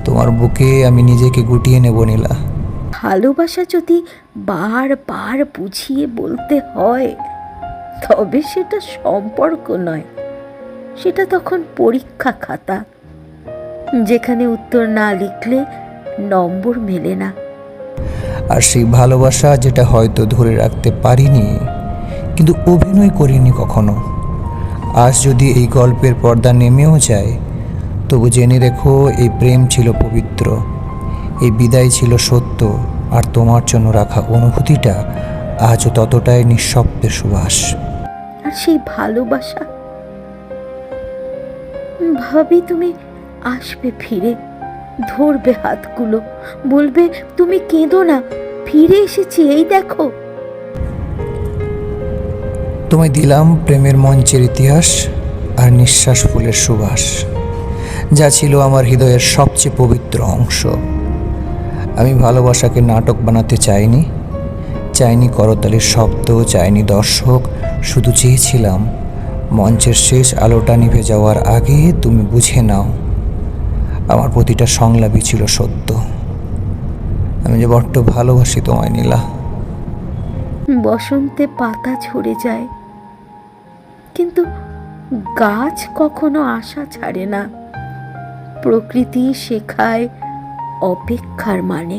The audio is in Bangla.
তোমার বুকে আমি নিজেকে গুটিয়ে নেব নীলা। ভালোবাসা যদি বারবার বুঝিয়ে বলতে হয়, তবে সেটা সম্পর্ক নয়, সেটা তখন পরীক্ষা খাতা, যেখানে উত্তর না লিখলে নম্বর মেলে না। আর সেই ভালোবাসা যেটা হয়তো ধরে রাখতে পারিনি, কিন্তু অভিনয় করিনি কখনো। আজ যদি এই গল্পের পর্দা নেমেও যায়, তবু জেনে রেখো এই প্রেম ছিল পবিত্র, এই বিদায় ছিল সত্য, আর তোমার জন্য রাখা অনুভূতিটা আজও ততটাই নিঃশব্দের সুবাস। আর সেই ভালোবাসা, ভাবি তুমি আসবে ফিরে, ধরবে হাতগুলো, বলবে তুমি কেঁদো না, ফিরে এসেছি, এই দেখো। তোমায় দিলাম প্রেমের মঞ্চের ইতিহাস আর নিঃশ্বাস ফুলের সুবাস, যা ছিল আমার হৃদয়ের সবচেয়ে পবিত্র অংশ। আমি ভালোবাসাকে নাটক বানাতে চাইনি, চাইনি করতালির শব্দ, চাইনি দর্শক, শুধু চেয়েছিলাম মঞ্চের শেষ আলোটা নিভে যাওয়ার আগে তুমি বুঝে নাও আমার প্রতিটা সংলাপই ছিল সত্য। আমি যে বড্ড ভালোবাসি তোমায় নীলা। বসন্তে পাতা ঝরে যায়, কিন্তু গাছ কখনো আশা ছাড়ে না। প্রকৃতি শেখায় অপেক্ষার মানে।